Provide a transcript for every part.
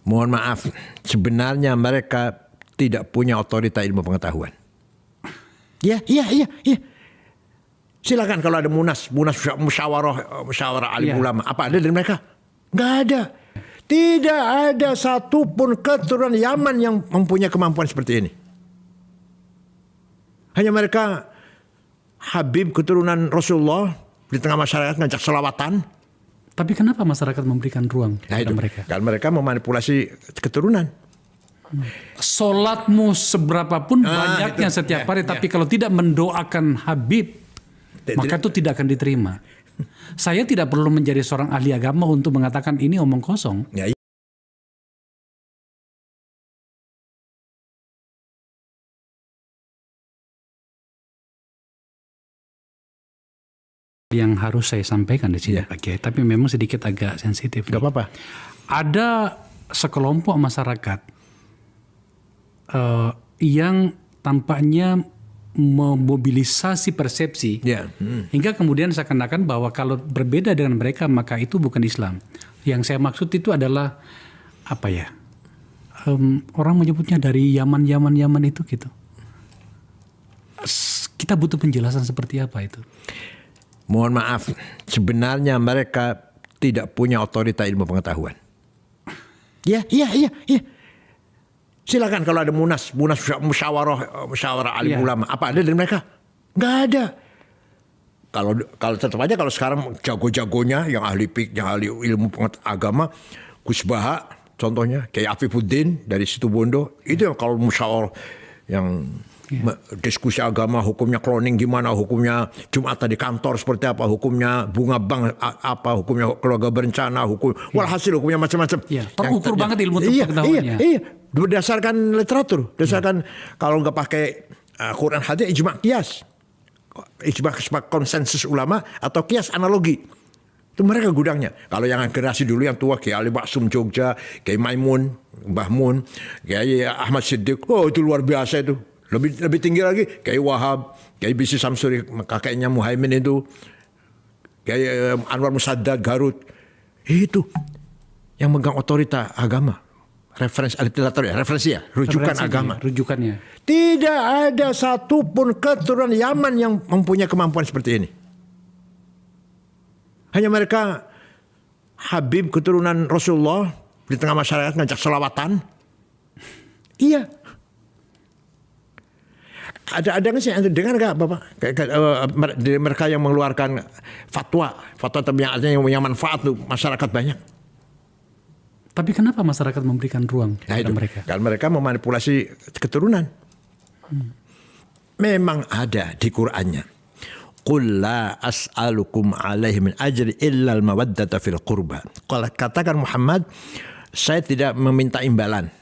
Mohon maaf, sebenarnya mereka tidak punya otorita ilmu pengetahuan. Iya. Silakan kalau ada munas musyawarah alim ulama, apa ada dari mereka? Nggak ada. Tidak ada satupun keturunan Yaman yang mempunyai kemampuan seperti ini. Hanya mereka Habib keturunan Rasulullah di tengah masyarakat ngajak selawatan. Tapi kenapa masyarakat memberikan ruang kepada mereka? Karena mereka memanipulasi keturunan. Sholatmu seberapapun banyaknya setiap hari, tapi kalau tidak mendoakan Habib, maka itu tidak akan diterima. Saya tidak perlu menjadi seorang ahli agama untuk mengatakan ini omong kosong. Yang harus saya sampaikan di sini, Pak Kiai, tapi memang sedikit agak sensitif. Gak apa-apa. Ada sekelompok masyarakat yang tampaknya memobilisasi persepsi hingga kemudian seakan-akan bahwa kalau berbeda dengan mereka maka itu bukan Islam. Yang saya maksud itu adalah apa ya? Orang menyebutnya dari Yaman itu gitu. Kita butuh penjelasan seperti apa itu. Mohon maaf, sebenarnya mereka tidak punya otorita ilmu pengetahuan. Iya. Silakan kalau ada munas musyawarah alim ulama, apa ada dari mereka? Nggak ada. Kalau tetap aja kalau sekarang jago-jagonya yang ahli ilmu agama, Gus Baha contohnya, kayak Afifuddin dari Situbondo, itu yang kalau musyawarah yang diskusi agama, hukumnya cloning gimana, hukumnya Jumatan di kantor seperti apa, hukumnya bunga bank apa, hukumnya keluarga berencana, walhasil hukumnya macam-macam. Terukur banget ilmu pengetahuannya. Iya. Berdasarkan literatur, kalau nggak pakai Quran hadis, ijma qiyas, ijma konsensus ulama atau qiyas analogi. Itu mereka gudangnya. Kalau yang generasi dulu yang tua, kayak Ali Maksum Jogja, kayak Maimun, Mbah Mun, kayak Ahmad Siddiq, itu luar biasa itu. Lebih tinggi lagi kayak Wahab, kayak Bisi Samsuri, kakeknya Muhaimin itu, kayak Anwar Musaddad Garut. Itu yang megang otorita agama. Referensi rujukan agama. Rujukannya. Tidak ada satupun keturunan Yaman yang mempunyai kemampuan seperti ini. Hanya mereka Habib keturunan Rasulullah di tengah masyarakat ngajak selawatan. Iya. Ada nggak sih dengar nggak Bapak? Dari mereka yang mengeluarkan fatwa tapi yang artinya yang punya manfaat tuh masyarakat banyak. Tapi kenapa masyarakat memberikan ruang kepada mereka? Karena mereka memanipulasi keturunan. Memang ada di Qur'annya. Qul la as'alukum alaihi min ajri illa al-mawaddata fil qurba. Kalau katakan Muhammad, saya tidak meminta imbalan.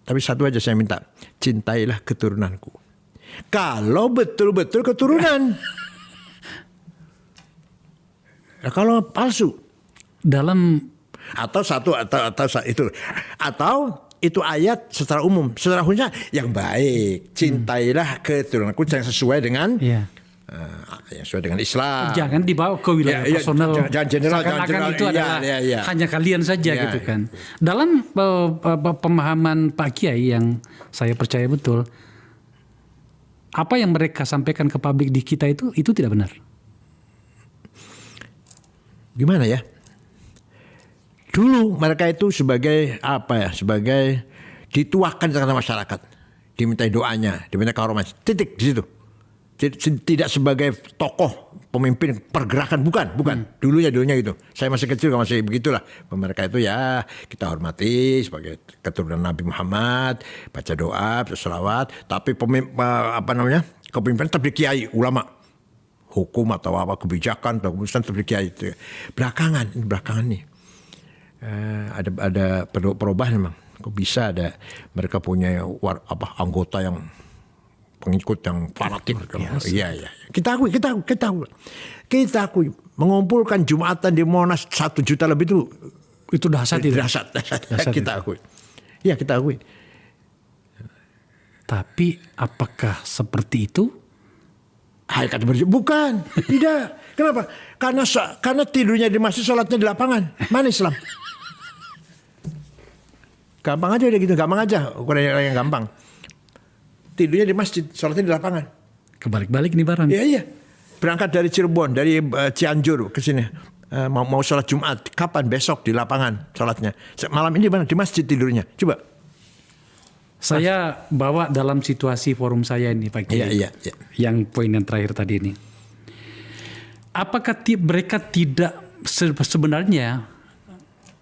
Tapi satu aja saya minta, cintailah keturunanku. Kalau betul-betul keturunan. Kalau palsu. Atau itu ayat secara umum, secara khususnya yang baik. Cintailah keturunanku yang sesuai dengan yang sesuai dengan Islam. Jangan dibawa ke wilayah personal. Jangan general, itu adalah hanya kalian saja gitu kan. Dalam pemahaman Pak Kiai yang saya percaya betul, apa yang mereka sampaikan ke publik di kita itu tidak benar. Gimana ya? Dulu mereka itu sebagai sebagai dituakan di tengah masyarakat, dimintai doanya, diminta kehormatan, titik di situ. Tidak sebagai tokoh pemimpin pergerakan, bukan. Dulunya gitu. Saya masih kecil masih begitulah. Mereka itu ya kita hormati sebagai keturunan Nabi Muhammad, baca doa, baca selawat, tapi kepemimpinan tetap di kiai, ulama. Hukum atau apa kebijakan atau keputusan tetap di kiai itu. Belakangan nih. Ada perubahan memang. Kok bisa ada mereka punya anggota yang pengikut yang fanatik. Iya. Kita akui mengumpulkan Jumatan di Monas 1 juta lebih itu dahsyat. Kita akui. Iya, kita akui. Tapi apakah seperti itu? Hakikat bukan, tidak. Kenapa? Karena tidurnya di masjid, sholatnya di lapangan. Mana Islam? Gampang aja udah gitu, gampang aja. Ukuran yang gampang. Tidurnya di masjid, sholatnya di lapangan. Kebalik-balik nih barang. Iya. Berangkat dari Cirebon, dari Cianjur ke sini. Mau sholat Jumat, kapan? Besok di lapangan sholatnya. Malam ini mana? Di masjid tidurnya. Coba. Saya bawa dalam situasi forum saya ini Pak Kiai. Iya. Yang poin yang terakhir tadi ini. Apakah mereka tidak sebenarnya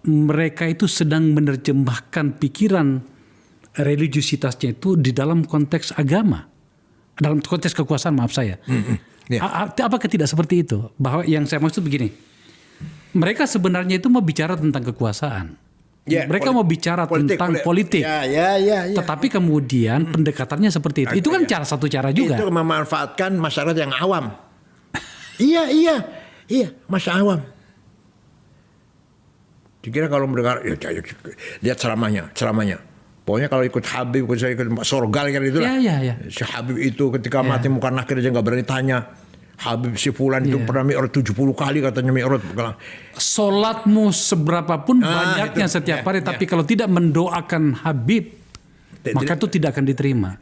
mereka itu sedang menerjemahkan pikiran religiusitasnya itu di dalam konteks agama, dalam konteks kekuasaan, maaf saya. Apakah tidak seperti itu? Bahwa yang saya maksud begini, mereka sebenarnya itu mau bicara tentang kekuasaan. Mereka mau bicara tentang politik. Ya. Tetapi kemudian pendekatannya seperti itu. Itu kan satu cara juga. Itu memanfaatkan masyarakat yang awam. Iya, masa awam. Dikira kalau mendengar, lihat ceramahnya. Pokoknya kalau ikut Habib, ikut Sorgal kan itulah. Iya. Si Habib itu ketika mati muka nakir aja nggak berani tanya. Habib si Fulan itu pernah mi'raj 70 kali katanya mi'raj. Solatmu seberapapun banyaknya setiap hari, tapi kalau tidak mendoakan Habib, maka itu tidak akan diterima.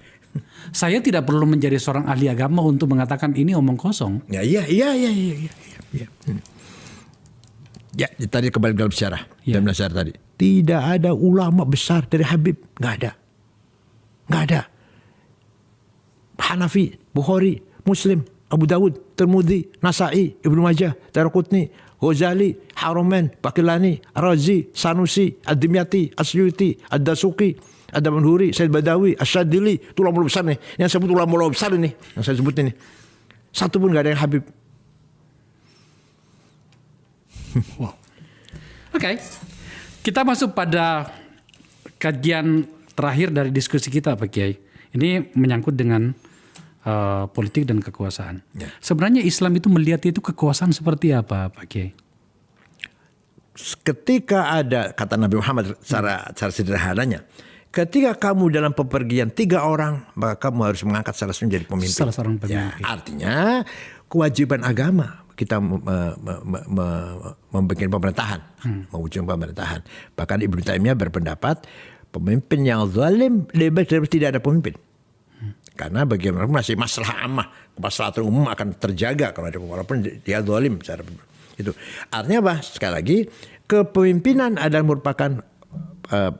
Saya tidak perlu menjadi seorang ahli agama untuk mengatakan ini omong kosong. Iya. Ya, tadi kembali dalam sejarah. Dalam sejarah tadi. Tidak ada ulama besar dari Habib. Nggak ada. Hanafi, Bukhari, Muslim, Abu Dawud, Tirmidzi, Nasa'i, Ibnu Majah, Daraqutni, Ghazali, Haramain, Baqillani, Razi, Sanusi, Ad-Dimyati, Asyuti, Ad-Dasuqi, Ad-Manhuri, Said Badawi, Asyadili. Itu ulama besar nih. Yang saya sebut ulama besar ini. Yang saya sebut ini. Satu pun nggak ada yang Habib. Wow. Oke. Kita masuk pada kajian terakhir dari diskusi kita Pak Kiai. Ini menyangkut dengan politik dan kekuasaan. Sebenarnya Islam itu melihat itu kekuasaan seperti apa Pak Kiai? Ketika ada, kata Nabi Muhammad cara sederhananya, ketika kamu dalam pepergian 3 orang, maka kamu harus mengangkat salah satu menjadi pemimpin. Salah seorang pemimpin. Artinya kewajiban agama kita membuat pemerintahan, mewujudkan pemerintahan. Bahkan Ibnu Taimiyah berpendapat pemimpin yang zalim lebih dari tidak ada pemimpin. Karena bagaimanapun masih masalah ammah, kemaslahatan umum akan terjaga kalau ada, walaupun dia zalim secara itu. Artinya apa? Sekali lagi, kepemimpinan adalah merupakan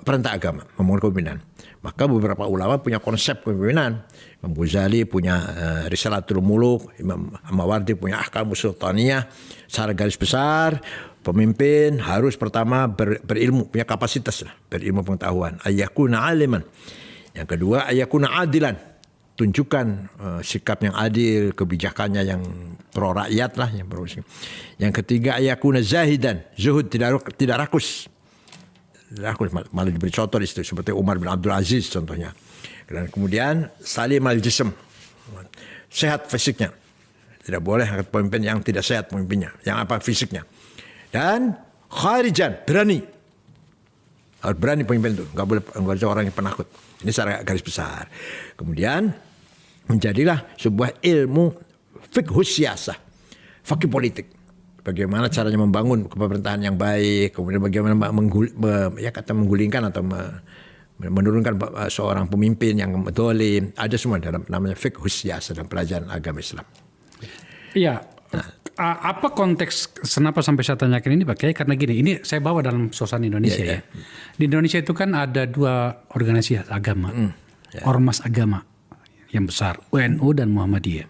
perintah agama, membangun kepemimpinan. Maka beberapa ulama punya konsep kepemimpinan. Imam Ghazali punya Risalatul Muluk, Imam Mawardi punya Ahkamus Sultaniyah. Secara garis besar, pemimpin harus pertama berilmu, punya kapasitas lah, berilmu pengetahuan. Ayyakuna aliman. Yang kedua, ayyakuna adilan. Tunjukkan sikap yang adil, kebijakannya yang pro rakyat lah, yang pro. Yang ketiga, ayyakuna zahidan, zuhud, tidak rakus. Malah diberi contoh di situ seperti Umar bin Abdul Aziz contohnya. Dan kemudian salim al-jism, sehat fisiknya. Tidak boleh pemimpin yang tidak sehat pemimpinnya, yang apa fisiknya. Dan kharijan, berani. Harus berani pemimpin itu, nggak boleh orang yang penakut. Ini secara garis besar. Kemudian menjadilah sebuah ilmu fiqhus siyasah, fakih politik. Bagaimana caranya membangun pemerintahan yang baik, kemudian bagaimana menggulingkan atau menurunkan seorang pemimpin yang zalim. Ada semua dalam namanya fiqhus siyasah dalam pelajaran agama Islam. Iya. Apa konteks kenapa sampai saya tanyakan ini Pak Kiai? Karena gini, ini saya bawa dalam suasana Indonesia ya. Di Indonesia itu kan ada 2 organisasi agama, ormas agama yang besar, UNU dan Muhammadiyah.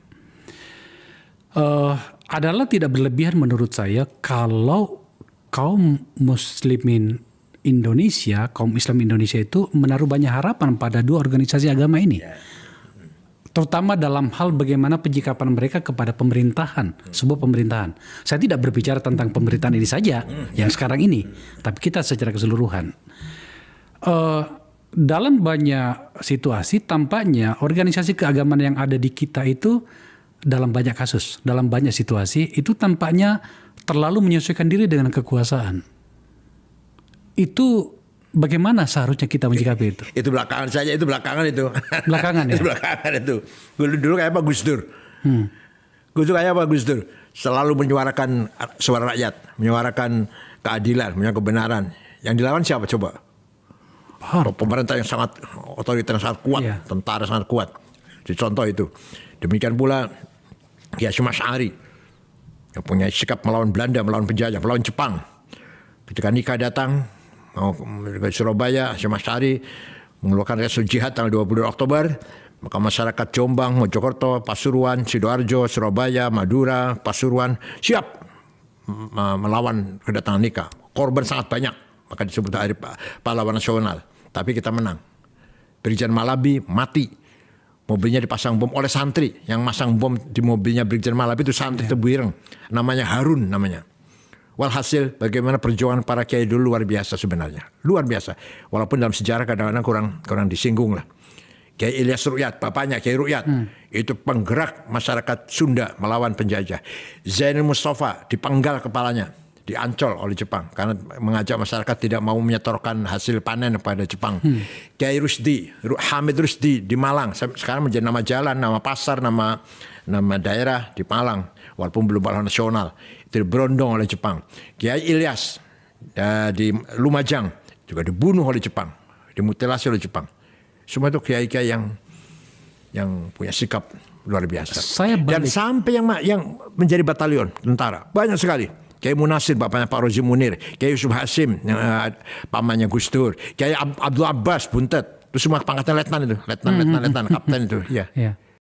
Adalah tidak berlebihan menurut saya kalau kaum muslimin Indonesia, kaum Islam Indonesia itu menaruh banyak harapan pada 2 organisasi agama ini. Terutama dalam hal bagaimana penyikapan mereka kepada pemerintahan, sebuah pemerintahan. Saya tidak berbicara tentang pemerintahan ini saja, yang sekarang ini, tapi kita secara keseluruhan. Dalam banyak situasi tampaknya organisasi keagamaan yang ada di kita itu dalam banyak kasus, dalam banyak situasi itu tampaknya terlalu menyesuaikan diri dengan kekuasaan. Itu bagaimana seharusnya kita menyikapi itu? Itu belakangan saja, itu belakangan itu. Belakangan ya? Itu belakangan itu. Dulu kayak apa Gus Dur? Gus Dur kayak apa Gus Dur? Selalu menyuarakan suara rakyat, menyuarakan keadilan, menyuarakan kebenaran. Yang dilawan siapa coba? Pemerintah yang sangat otoriter, yang sangat kuat, tentara sangat kuat. Contoh itu. Demikian pula Kiai Hasyim Asy'ari yang punya sikap melawan Belanda, melawan penjajah, melawan Jepang. Ketika Nika datang mau ke Surabaya, Hasyim Asy'ari mengeluarkan resolusi jihad tanggal 22 Oktober, maka masyarakat Jombang, Mojokerto, Pasuruan, Sidoarjo, Surabaya, Madura, Pasuruan siap melawan kedatangan Nika. Korban sangat banyak, maka disebut Hari Pahlawan Nasional. Tapi kita menang. Brigjen Malabi mati. Mobilnya dipasang bom oleh santri. Yang masang bom di mobilnya Brigjen Malabi itu santri Tebuireng. Namanya Harun namanya. Walhasil bagaimana perjuangan para kiai dulu luar biasa sebenarnya. Luar biasa. Walaupun dalam sejarah kadang-kadang kurang disinggung lah. Kiai Ilyas Rukyat, bapaknya Kiai Rukyat. Itu penggerak masyarakat Sunda melawan penjajah. Zainul Mustafa dipenggal kepalanya. Diancol oleh Jepang karena mengajak masyarakat tidak mau menyetorkan hasil panen kepada Jepang. Kiai Rusdi, Hamid Rusdi di Malang, sekarang menjadi nama jalan, nama pasar, nama daerah di Malang, walaupun belum pahlawan nasional. Itu diberondong oleh Jepang. Kiai Ilyas di Lumajang juga dibunuh oleh Jepang, dimutilasi oleh Jepang. Semua itu kiai-kiai yang punya sikap luar biasa. Dan sampai yang menjadi batalion tentara banyak sekali. Kiai Munasir, bapaknya Pak Rozi Munir, Kiai Yusuf Hasim, pamannya Gus Dur, Kiai Abdul Abbas Buntet, itu semua pangkatan letnan itu, letnan, kapten itu, ya.